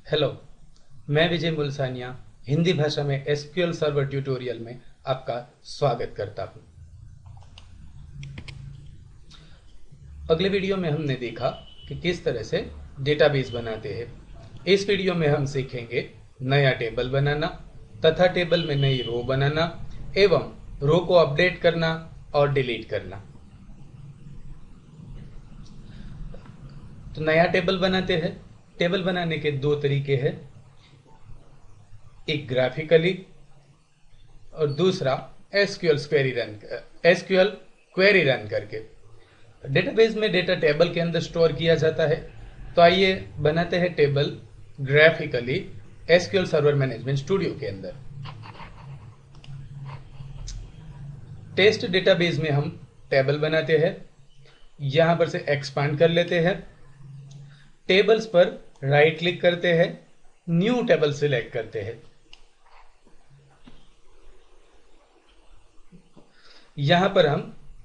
Hello, मैं विजय मुल्सानिया हिंदी भाषा में एसक्यूएल सर्वर ट्यूटोरियल में आपका स्वागत करता हूं। अगले वीडियो में हमने देखा कि किस तरह से डेटाबेस बनाते हैं। इस वीडियो में हम सीखेंगे नया टेबल बनाना तथा टेबल में नई रो बनाना एवं रो को अपडेट करना और डिलीट करना। तो नया टेबल बनाते हैं। टेबल बनाने के दो तरीके हैं, एक ग्राफिकली और दूसरा एसक्यूएल क्वेरी रन करके। डेटाबेस में डेटा टेबल के अंदर स्टोर किया जाता है। तो आइए बनाते हैं table graphically SQL server management studio के अंदर। टेस्ट डेटाबेस में हम टेबल बनाते हैं। यहां पर से एक्सपांड कर लेते हैं। टेबल्स पर राइट क्लिक करते हैं, न्यू टेबल सिलेक्ट करते हैं। यहां पर हम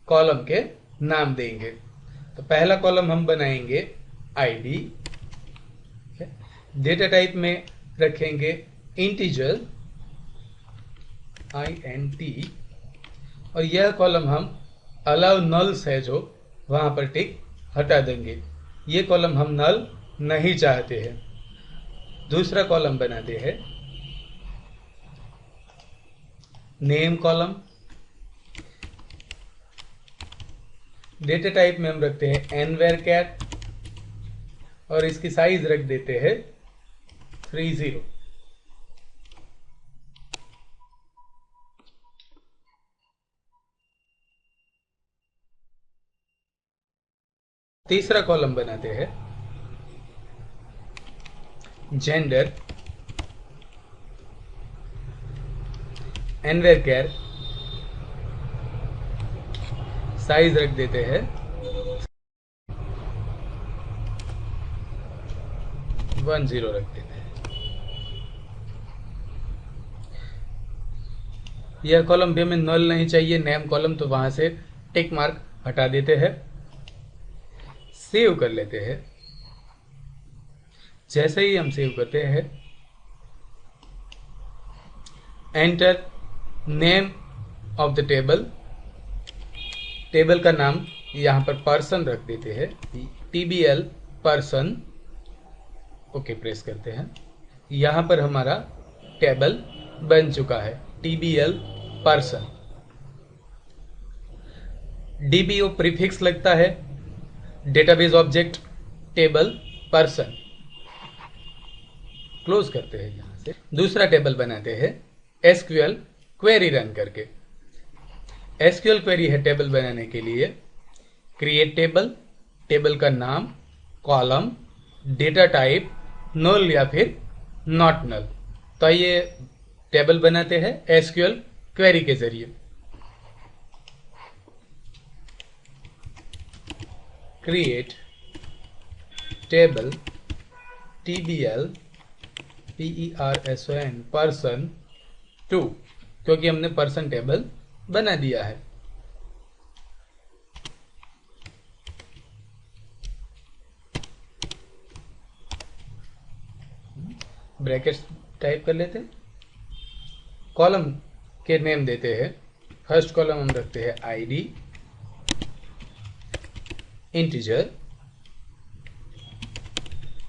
कॉलम के नाम देंगे। तो पहला कॉलम हम बनाएंगे आईडी। डेटा टाइप में रखेंगे इंटीजर INT और यह कॉलम हम अलाउ नल्स है जो वहां पर टिक हटा देंगे। ये कॉलम हम नल नहीं चाहते हैं। दूसरा कॉलम बनाते हैं नेम कॉलम। डेटा टाइप में हम रखते हैं nvarchar और इसकी साइज रख देते हैं 30। तीसरा कॉलम बनाते हैं जेंडर nvarchar, साइज रख देते हैं 10 रख देते हैं। यह कॉलम भी हमें नल नहीं चाहिए, नेम कॉलम, तो वहां से टिक मार्क हटा देते हैं। सेव कर लेते हैं। जैसे ही हम सेव करते हैं, enter name of the table. Table का नाम यहां पर पर्सन रख देते हैं, TBL पर्सन। ओके प्रेस करते हैं। यहां पर हमारा टेबल बन चुका है, TBL पर्सन। DBO प्रीफिक्स लगता है, database object table person. Close करते हैं यहां से। दूसरा टेबल बनाते हैं SQL क्वेरी रन करके। SQL क्वेरी है टेबल बनाने के लिए क्रिएट टेबल, टेबल का नाम, कॉलम, डेटा टाइप नल या फिर नॉट नल। तो आइए टेबल बनाते हैं SQL क्वेरी के जरिए। Create table TBL PERSON person 2, क्योंकि हमने पर्सन टेबल बना दिया है। ब्रैकेट्स टाइप कर लेते हैं। कॉलम के नेम देते हैं। फर्स्ट कॉलम हम रखते हैं ID integer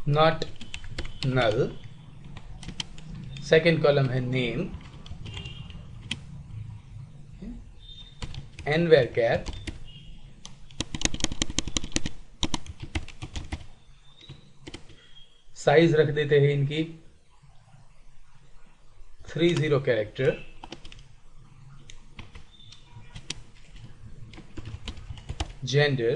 not null. Second column है नेम nvarchar। साइज रख देते हैं इनकी 30 कैरेक्टर। Gender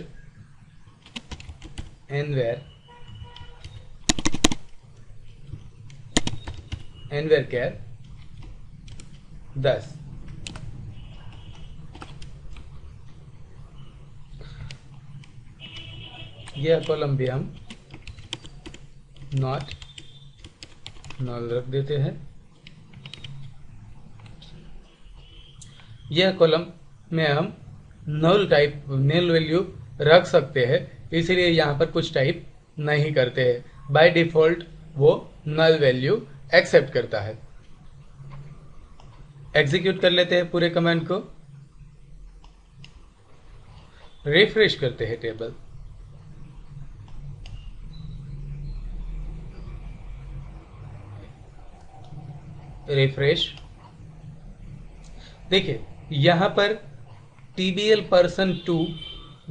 nvarchar 10। यह कॉलम भी हम नॉट नल रख देते हैं। यह कॉलम में हम नल वैल्यू रख सकते हैं, इसलिए यहाँ पर कुछ टाइप नहीं करते हैं। बाय डिफॉल्ट वो नल वैल्यू एक्सेप्ट करता है। एग्जीक्यूट कर लेते हैं पूरे कमांड को, रिफ्रेश करते हैं टेबल। रिफ्रेश, देखिए यहां पर TBL पर्सन 2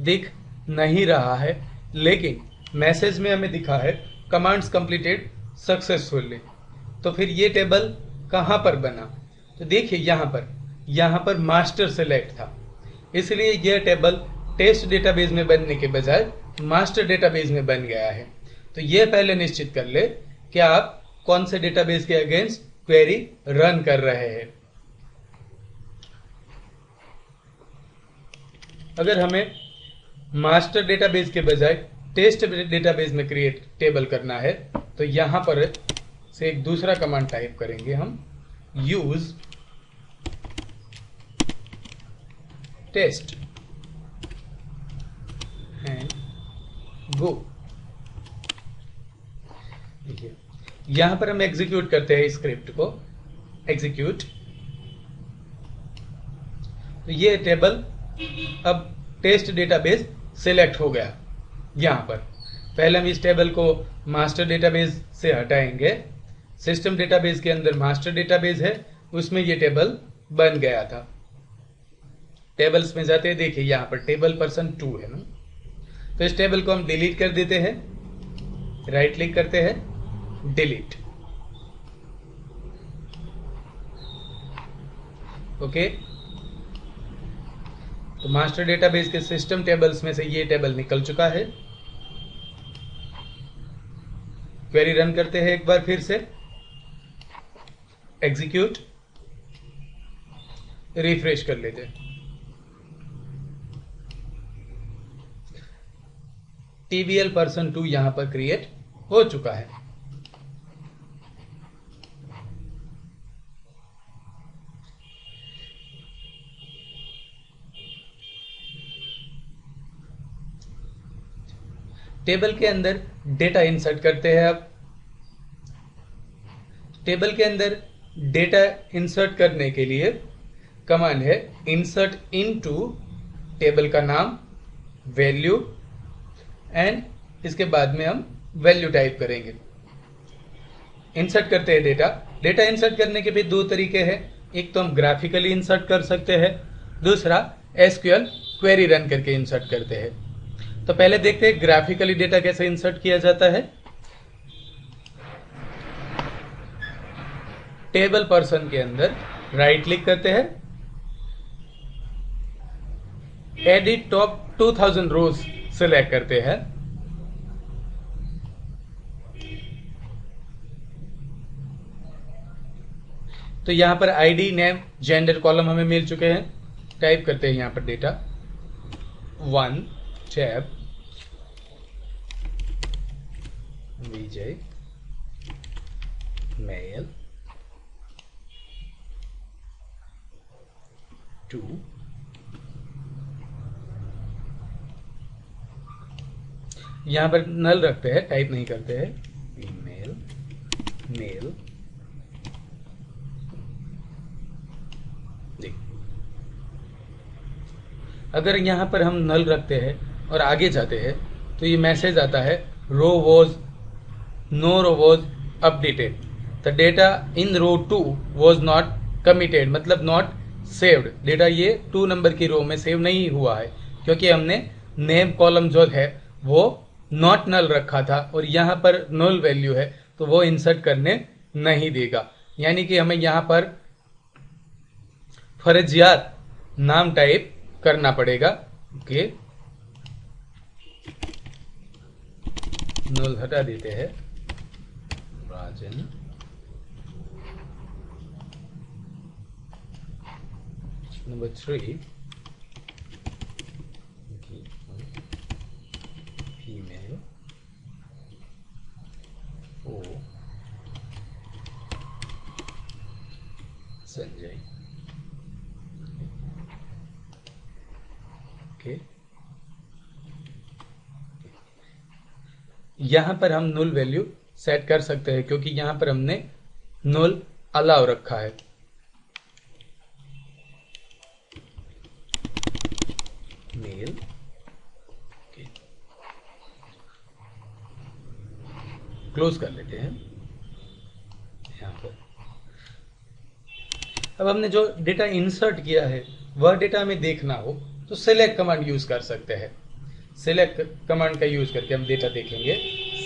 दिख नहीं रहा है, लेकिन मैसेज में हमें दिखा है कमांड्स कंप्लीटेड सक्सेसफुली। तो फिर ये टेबल कहां पर बना? तो देखिए यहां पर मास्टर सेलेक्ट था, इसलिए यह टेबल टेस्ट डेटाबेस में बनने के बजाय मास्टर डेटाबेस में बन गया है। तो यह पहले निश्चित कर ले कि आप कौन से डेटाबेस के अगेंस्ट क्वेरी रन कर रहे हैं। अगर हमें मास्टर डेटाबेस के बजाय टेस्ट डेटाबेस में क्रिएट टेबल करना है, तो यहां पर से एक दूसरा कमांड टाइप करेंगे हम, यूज टेस्ट एंड गो। देखिए यहां पर हम एग्जीक्यूट करते हैं स्क्रिप्ट को, एग्जीक्यूट। तो ये टेबल अब टेस्ट डेटाबेस सिलेक्ट हो गया। यहां पर पहले हम इस टेबल को मास्टर डेटाबेस से हटाएंगे। सिस्टम डेटाबेस के अंदर मास्टर डेटाबेस है, उसमें ये टेबल बन गया था। टेबल्स में जाते हैं, देखिए यहां पर टेबल पर्सन 2 है ना, तो इस टेबल को हम डिलीट कर देते हैं। राइट क्लिक करते हैं, डिलीट। ओके, तो मास्टर डेटाबेस के सिस्टम टेबल्स में से ये टेबल निकल चुका है। क्वेरी रन करते हैं एक बार फिर से, एग्जीक्यूट, रिफ्रेश कर लेते हैं। TBL पर्सन 2 यहां पर क्रिएट हो चुका है। टेबल के अंदर डेटा इंसर्ट करते हैं। अब टेबल के अंदर डेटा इंसर्ट करने के लिए कमांड है इंसर्ट इनटू, टेबल का नाम, वैल्यू एंड इसके बाद में हम वैल्यू टाइप करेंगे। इंसर्ट करते हैं डेटा। डेटा इंसर्ट करने के भी दो तरीके हैं, एक तो हम ग्राफिकली इंसर्ट कर सकते हैं, दूसरा SQL क्वेरी रन करके इंसर्ट करते हैं। तो पहले देखते हैं ग्राफिकली डेटा कैसे इंसर्ट किया जाता है। टेबल पर्सन के अंदर राइट क्लिक करते हैं, एडिट टॉप 2000 रोज सिलेक्ट करते हैं। तो यहां पर आईडी, नेम, जेंडर कॉलम हमें मिल चुके हैं। टाइप करते हैं यहां पर डेटा 1 टैब विजय मेल 2 यहां पर नल रखते हैं, टाइप नहीं करते हैं। ईमेल मेल, देख अगर यहां पर हम नल रखते हैं और आगे जाते हैं तो ये मैसेज आता है row was no row was updated, the data in row 2 was not committed, मतलब नॉट सेव्ड। डेटा ये 2 नंबर की रो में सेव नहीं हुआ है क्योंकि हमने नेम कॉलम जो है वो नॉट नल रखा था और यहां पर नल वैल्यू है, तो वो इंसर्ट करने नहीं देगा। यानी कि हमें यहां पर फर्जियात नाम टाइप करना पड़ेगा। ओके, नल हटा देते हैं, राजन नंबर 3 फीमेल ओ संजय। ओके, यहां पर हम null वैल्यू सेट कर सकते हैं, क्योंकि यहां पर हमने null अलाउ रखा है। मेल क्लोज कर लेते हैं यहां पर। अब हमने जो डेटा इंसर्ट किया है वह डेटा हमें देखना हो तो सेलेक्ट कमांड यूज कर सकते हैं। सेलेक्ट कमांड का यूज करके हम डेटा देखेंगे।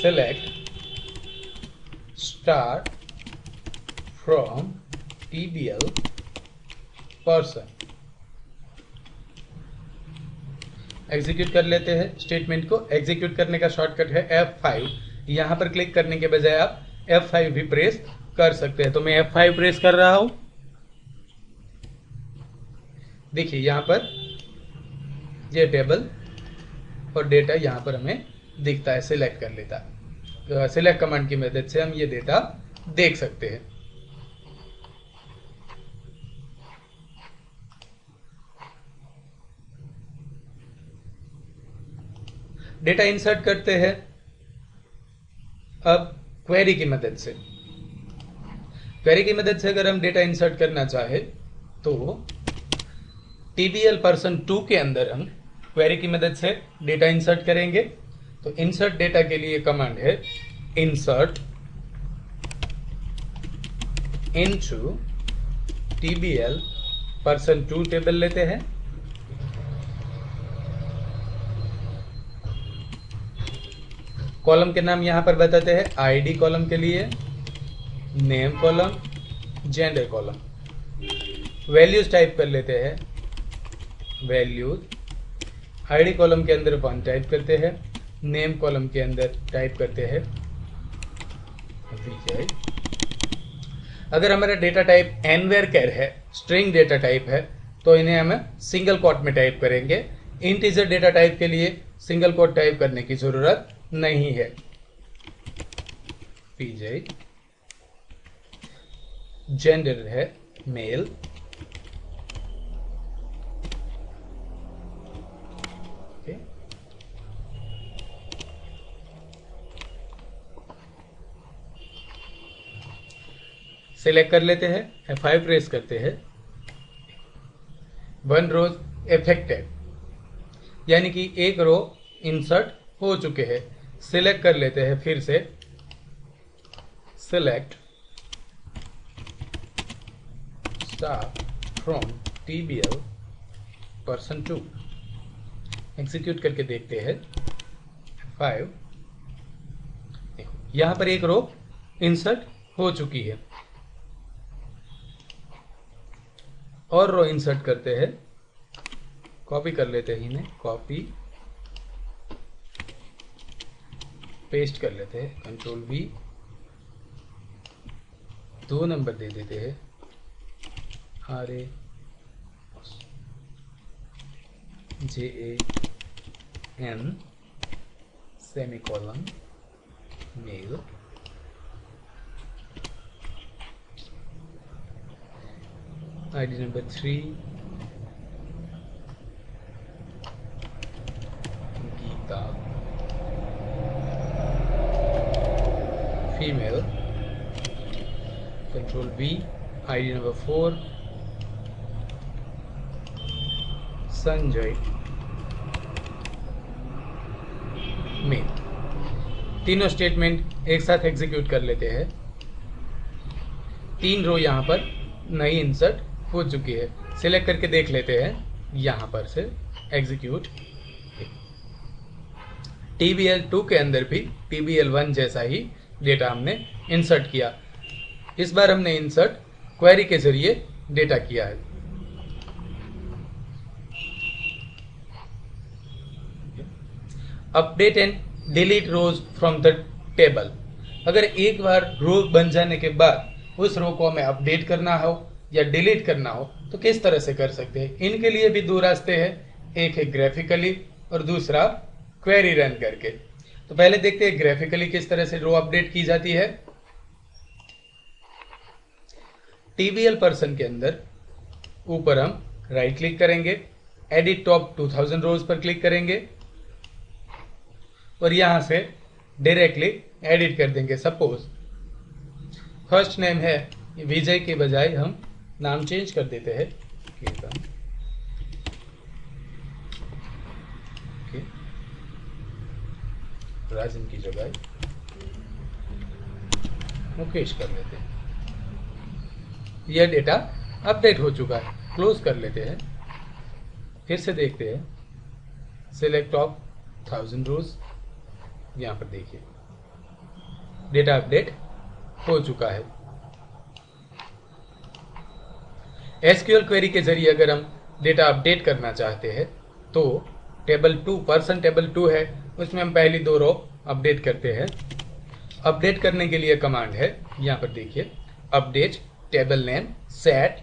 Select star from TBL person. Execute कर लेते हैं स्टेटमेंट को। एग्जीक्यूट करने का शॉर्टकट है F5। यहां पर क्लिक करने के बजाय आप F5 भी प्रेस कर सकते हैं। तो मैं F5 प्रेस कर रहा हूं। देखिए यहां पर ये टेबल और डेटा यहां पर हमें दिखता है, सिलेक्ट कर लेता है। सिलेक्ट कमांड की मदद से हम ये डेटा देख सकते हैं। डेटा इंसर्ट करते हैं अब क्वेरी की मदद से। क्वेरी की मदद से अगर हम डेटा इंसर्ट करना चाहे तो टीबीएल पर्सन 2 के अंदर हम क्वेरी की मदद से डेटा इंसर्ट करेंगे। तो इंसर्ट डेटा के लिए कमांड है इंसर्ट इनटू टीबीएल पर्सन 2 टेबल लेते हैं। कॉलम के नाम यहां पर बताते हैं। आईडी कॉलम के लिए name column, gender column. Values type कर लेते हैं। वैल्यूज आईडी कॉलम के अंदर 1 टाइप करते हैं। नेम कॉलम के अंदर टाइप करते हैं विजय। अगर हमारा डेटा टाइप एनवेयर है, स्ट्रिंग डेटा टाइप है, तो इन्हें हम सिंगल कोट में टाइप करेंगे। इंटीजर डेटा टाइप के लिए सिंगल कोट टाइप करने की जरूरत नहीं है। विजय। जेंडर है मेल। सिलेक्ट कर लेते हैं, F5 प्रेस करते हैं। 1 रोज इफेक्टेड, यानी कि एक रो इंसर्ट हो चुके हैं। सिलेक्ट कर लेते हैं फिर से। Select star from TBL person 2। Execute करके देखते हैं। 5 यहां पर एक रो इंसर्ट हो चुकी है। और रो इंसर्ट करते हैं। कॉपी कर लेते हैं इन्हें। कॉपी पेस्ट कर लेते हैं। Control V। 2 नंबर दे देते हैं। RA JAN semicolon male. ID number 3 Geeta female. Control V। ID number 4 Sanjay male. तीनों स्टेटमेंट एक साथ एग्जीक्यूट कर लेते हैं। 3 रो यहां पर नई इंसर्ट हो चुकी है। सिलेक्ट करके देख लेते हैं यहां पर से। एग्जीक्यूट। TBL2 के अंदर भी TBL1 जैसा ही डेटा हमने इंसर्ट किया। इस बार हमने इंसर्ट क्वेरी के जरिए डेटा किया है। Update and delete rows from the table. अगर एक बार रो बन जाने के बाद उस रो को हमें अपडेट करना हो या डिलीट करना हो तो किस तरह से कर सकते हैं। इनके लिए भी 2 रास्ते हैं। एक है ग्राफिकली और दूसरा क्वेरी रन करके। तो पहले देखते हैं ग्राफिकली किस तरह से रो अपडेट की जाती है। टीबीएल पर्सन के अंदर ऊपर हम राइट क्लिक करेंगे। एडिट टॉप 2000 रोज पर क्लिक करेंगे और यहां से डायरेक्टली एडिट कर देंगे। सपोज फर्स्ट नेम है विजय के बजाय हम नाम चेंज कर देते हैं केतन, राजन की जगह मुकेश कर लेते हैं। यह डेटा अपडेट हो चुका है। क्लोज कर लेते हैं, फिर से देखते हैं। सिलेक्ट टॉप 1000 रोज, यहां पर देखिए डेटा अपडेट हो चुका है। एसक्यूएल क्वेरी के जरिए अगर हम डेटा अपडेट करना चाहते हैं तो टेबल 2 पर्सन टेबल 2 है, उसमें हम पहली 2 रो अपडेट करते हैं। अपडेट करने के लिए कमांड है, यहां पर देखिए update table name set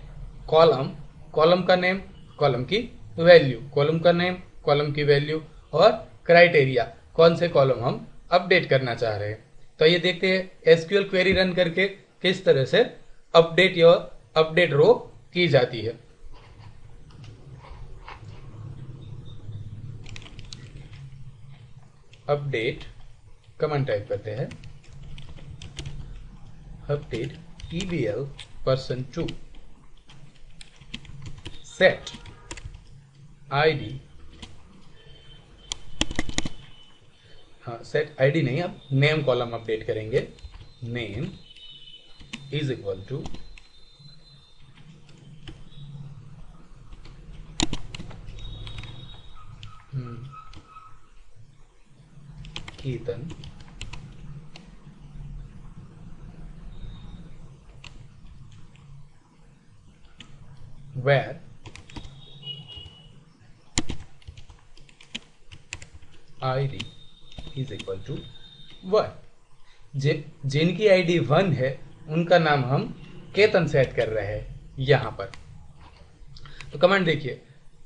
column, column का नेम कॉलम की वैल्यू, कॉलम का नेम कॉलम की वैल्यू और क्राइटेरिया कौन से कॉलम हम अपडेट करना चाह रहे हैं। तो ये देखते हैं एसक्यूएल क्वेरी रन करके किस तरह से अपडेट या अपडेट रो की जाती है। अपडेट कमांड टाइप करते हैं, update TBL person 2 set ID, हाँ सेट ID नहीं, अब नेम कॉलम अपडेट करेंगे। Name is equal to Ketan, where ID is equal to 1। जिनकी ID 1 है उनका नाम हम केतन सेट कर रहे हैं यहां पर। तो कमांड देखिए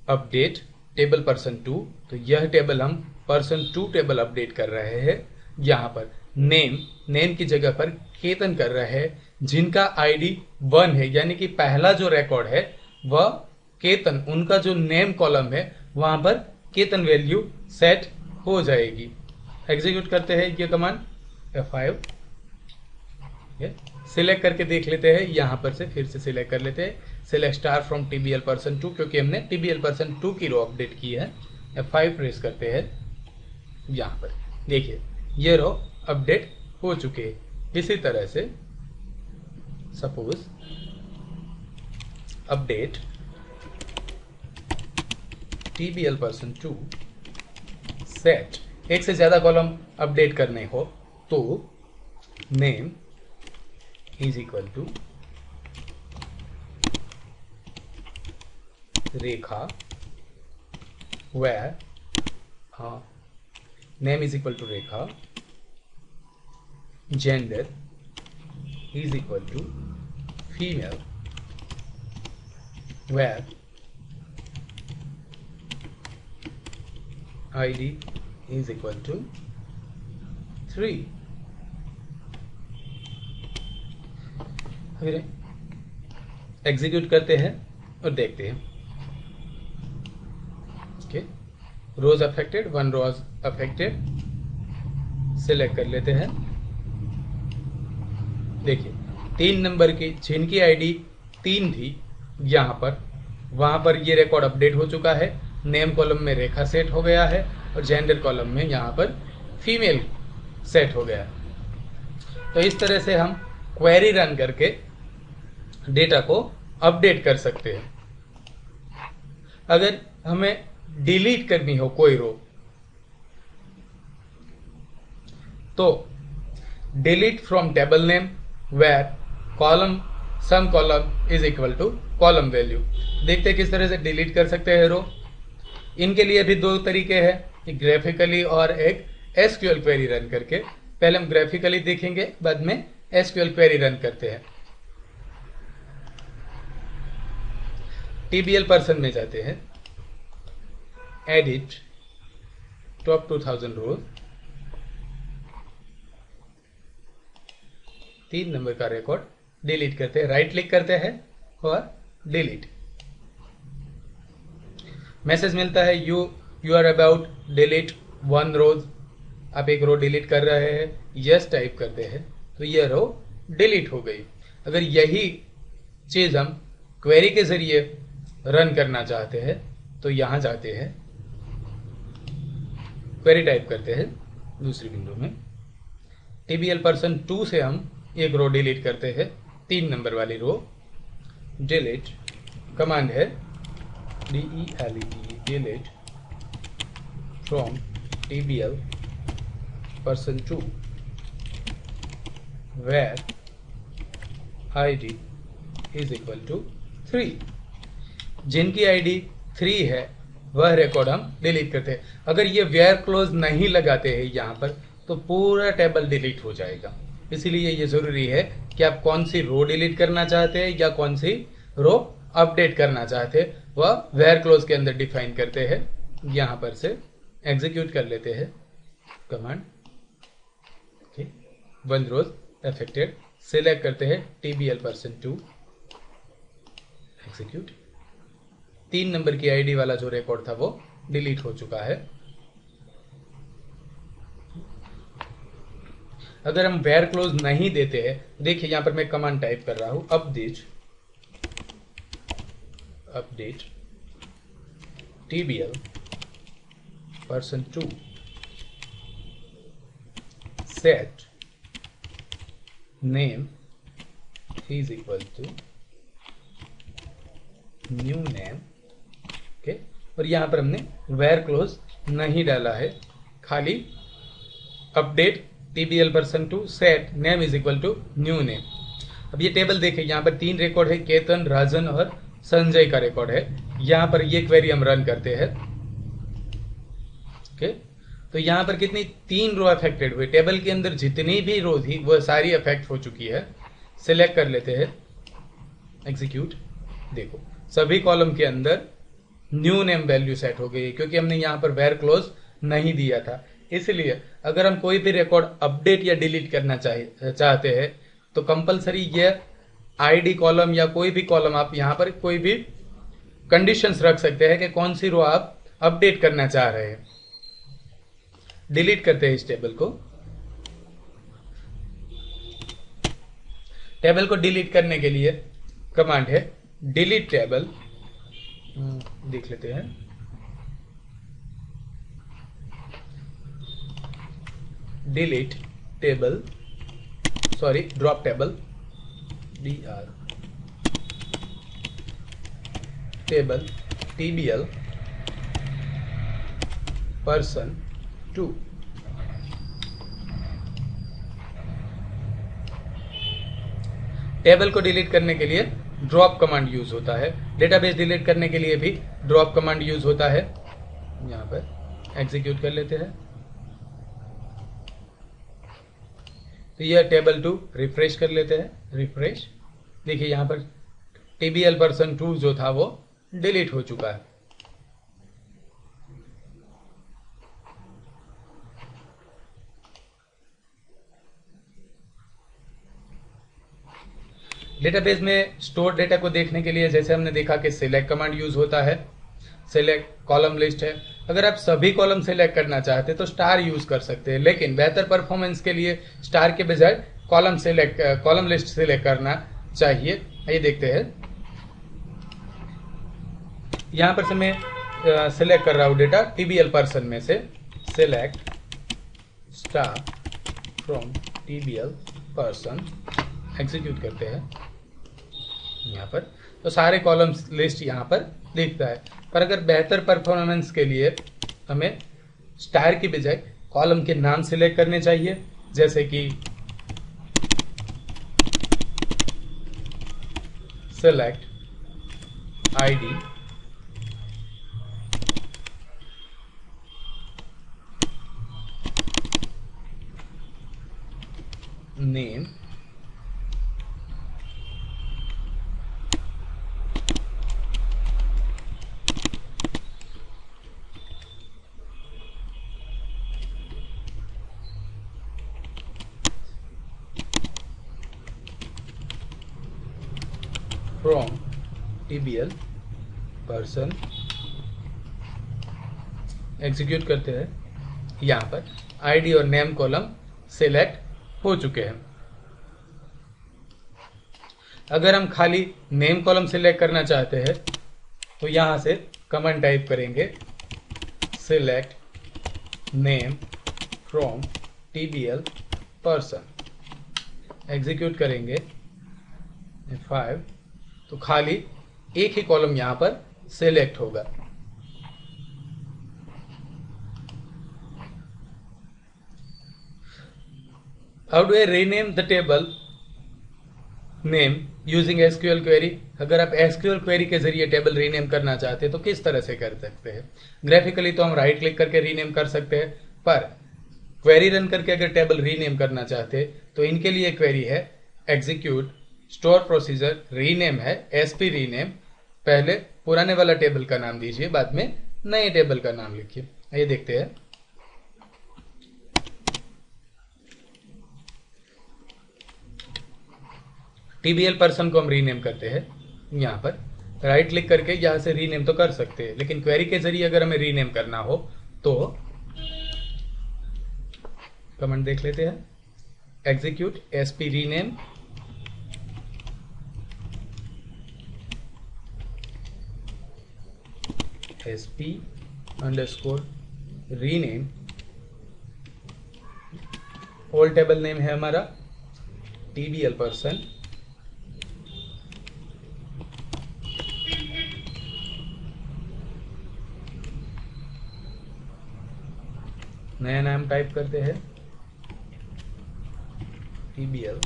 अपडेट टेबल पर्सन 2, तो यह टेबल हम पर्सन 2 टेबल अपडेट कर रहे हैं। यहां पर नेम की जगह पर केतन कर रहे हैं, जिनका ID 1 है, यानी कि पहला जो रिकॉर्ड है वह केतन, उनका जो नेम कॉलम है वहां पर केतन वैल्यू सेट हो जाएगी। एग्जीक्यूट करते हैं ये कमांड F5, सिलेक्ट करके देख लेते हैं। यहां पर से फिर से सिलेक्ट कर लेते हैं, select star from TBL person 2, क्योंकि हमने TBL पर्सन 2 की रो अपडेट की है। F5 प्रेस करते हैं, यहां पर देखिए ये रो अपडेट हो चुके हैं। इसी तरह से suppose update TBL person 2 set, एक से ज्यादा कॉलम अपडेट करने हो तो name is equal to Rekha, where, हाँ name is equal to Rekha, gender is equal to female, where ID is equal to 3। फिर एग्जीक्यूट करते हैं और देखते हैं। ओके, रोज अफेक्टेड, 1 रोज अफेक्टेड, सिलेक्ट कर लेते हैं। देखिए 3 नंबर की जिनकी ID 3 थी यहां पर, वहां पर ये रिकॉर्ड अपडेट हो चुका है। नेम कॉलम में रेखा सेट हो गया है और जेंडर कॉलम में यहां पर फीमेल सेट हो गया है। तो इस तरह से हम क्वेरी रन करके डेटा को अपडेट कर सकते हैं। अगर हमें डिलीट करनी हो कोई रो तो delete from table name where column some column is equal to column value. देखते हैं किस तरह से डिलीट कर सकते हैं रो। इनके लिए भी 2 तरीके हैं, एक ग्राफिकली और एक एसक्यूएल क्वेरी रन करके। पहले हम ग्राफिकली देखेंगे, बाद में एसक्यूएल क्वेरी रन करते हैं। TBL पर्सन में जाते हैं, एडिट टॉप 2000 रोज, 3 नंबर का रिकॉर्ड डिलीट करते हैं। राइट क्लिक करते हैं और डिलीट। मैसेज मिलता है यू आर अबाउट डिलीट 1 रोज। आप एक रो डिलीट कर रहे हैं। यस टाइप करते हैं तो ये रो डिलीट हो गई। अगर यही चीज हम क्वेरी के जरिए रन करना चाहते हैं तो यहां जाते हैं, क्वेरी टाइप करते हैं दूसरी विंडो में, TBL पर्सन 2 से हम एक रो डिलीट करते हैं, 3 नंबर वाली रो। डिलीट कमांड है DELETE, delete from TBL person 2 where ID is equal to 3। जिनकी ID 3 है वह रिकॉर्ड हम डिलीट करते हैं। अगर ये वेयर क्लोज नहीं लगाते हैं यहाँ पर तो पूरा टेबल डिलीट हो जाएगा। इसीलिए ये जरूरी है कि आप कौन सी रो डिलीट करना चाहते हैं या कौन सी रो अपडेट करना चाहते हैं वह वेयर क्लोज के अंदर डिफाइन करते हैं। यहाँ पर से एग्जीक्यूट कर लेते हैं command. One rose affected, select करते हैं TBL पर्सन 2, एग्जीक्यूट। 3 नंबर की आईडी वाला जो रिकॉर्ड था वो डिलीट हो चुका है। अगर हम वेयर क्लोज नहीं देते हैं, देखिए यहां पर मैं कमांड टाइप कर रहा हूं, update TBL person 2 set name is equal to new name. Okay, और यहां पर हमने वेयर क्लोज नहीं डाला है, खाली update TBL person 2 set name is equal to new name. अब ये टेबल देखें, यहां पर 3 रिकॉर्ड है, केतन, राजन और संजय का रिकॉर्ड है। यहां पर ये क्वेरी हम रन करते हैं। ओके, तो यहां पर कितनी 3 रो अफेक्टेड हुए। टेबल के अंदर जितनी भी रो थी वह सारी अफेक्ट हो चुकी है। सिलेक्ट कर लेते हैं, एग्जीक्यूट। देखो सभी कॉलम के अंदर न्यू नेम वैल्यू सेट हो गई क्योंकि हमने यहां पर वेयर क्लोज नहीं दिया था। इसलिए अगर हम कोई भी रिकॉर्ड अपडेट या डिलीट करना चाहते हैं तो कंपलसरी ये आईडी कॉलम या कोई भी कॉलम आप यहां पर कोई भी कंडीशंस रख सकते हैं कि कौन सी रो आप अपडेट करना चाह रहे हैं। डिलीट करते हैं इस टेबल को। टेबल को डिलीट करने के लिए कमांड है डिलीट टेबल। देख लेते हैं, delete table, sorry drop table, DR table TBL person 2। Table को डिलीट करने के लिए ड्रॉप कमांड यूज होता है। डेटाबेस डिलीट करने के लिए भी ड्रॉप कमांड यूज होता है। यहां पर एग्जीक्यूट कर लेते हैं तो यह टेबल 2 रिफ्रेश कर लेते हैं, रिफ्रेश। देखिए यहां पर TBL पर्सन 2 जो था वो डिलीट हो चुका है। डेटाबेस में स्टोर डेटा को देखने के लिए जैसे हमने देखा कि सिलेक्ट कमांड यूज होता है। सिलेक्ट कॉलम लिस्ट है, अगर आप सभी कॉलम सिलेक्ट करना चाहते तो स्टार यूज कर सकते हैं, लेकिन बेहतर परफॉर्मेंस के लिए स्टार के बजाय कॉलम लिस्ट सिलेक्ट करना चाहिए। ये देखते हैं, यहां पर से मैं सिलेक्ट कर रहा हूं डेटा TBL पर्सन में से, select star from TBL person, execute करते हैं यहाँ पर तो सारे कॉलम्स लिस्ट यहाँ पर दिखता है। पर अगर बेहतर परफॉर्मेंस के लिए हमें स्टार की बजाय कॉलम के नाम सिलेक्ट करने चाहिए, जैसे कि select ID name from TBL person, execute करते हैं। यहाँ पर ID और नेम कॉलम सिलेक्ट हो चुके हैं। अगर हम खाली नेम कॉलम सिलेक्ट करना चाहते हैं तो यहां से कमांड टाइप करेंगे select name from TBL person, execute करेंगे F5 तो खाली एक ही कॉलम यहां पर सिलेक्ट होगा। How do I rename the table name using SQL query? अगर आप SQL क्वेरी के जरिए टेबल रीनेम करना चाहते हैं तो किस तरह से कर सकते हैं? ग्राफिकली तो हम राइट क्लिक करके रीनेम कर सकते हैं, पर क्वेरी रन करके अगर टेबल रीनेम करना चाहते हैं तो इनके लिए क्वेरी है एग्जीक्यूट स्टोर प्रोसीजर रीनेम है SP रीनेम। पहले पुराने वाला टेबल का नाम दीजिए, बाद में नए टेबल का नाम लिखिए। ये देखते हैं। TBL पर्सन को हम रीनेम करते हैं। यहां पर राइट क्लिक करके यहां से रीनेम तो कर सकते हैं, लेकिन क्वेरी के जरिए अगर हमें रीनेम करना हो तो कमांड देख लेते हैं, execute SP rename SP underscore rename. Old table name है हमारा TBL पर्सन, नया नाम टाइप करते हैं TBL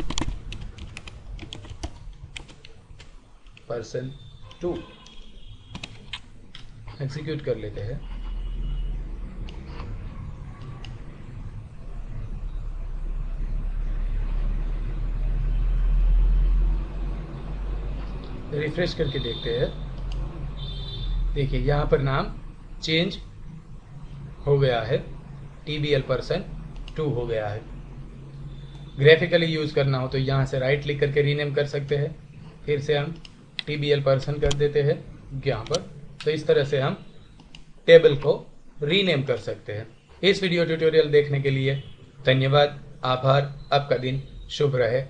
पर्सन 2, एग्जीक्यूट कर लेते हैं। रिफ्रेश करके देखते हैं। देखिए यहां पर नाम चेंज हो गया है, TBL पर्सन 2 हो गया है। ग्राफिकली यूज करना हो तो यहां से राइट क्लिक करके रीनेम कर सकते हैं, फिर से हम TBL पर्सन कर देते हैं यहां पर। तो इस तरह से हम टेबल को रीनेम कर सकते हैं। इस वीडियो ट्यूटोरियल देखने के लिए धन्यवाद, आभार। आपका दिन शुभ रहे।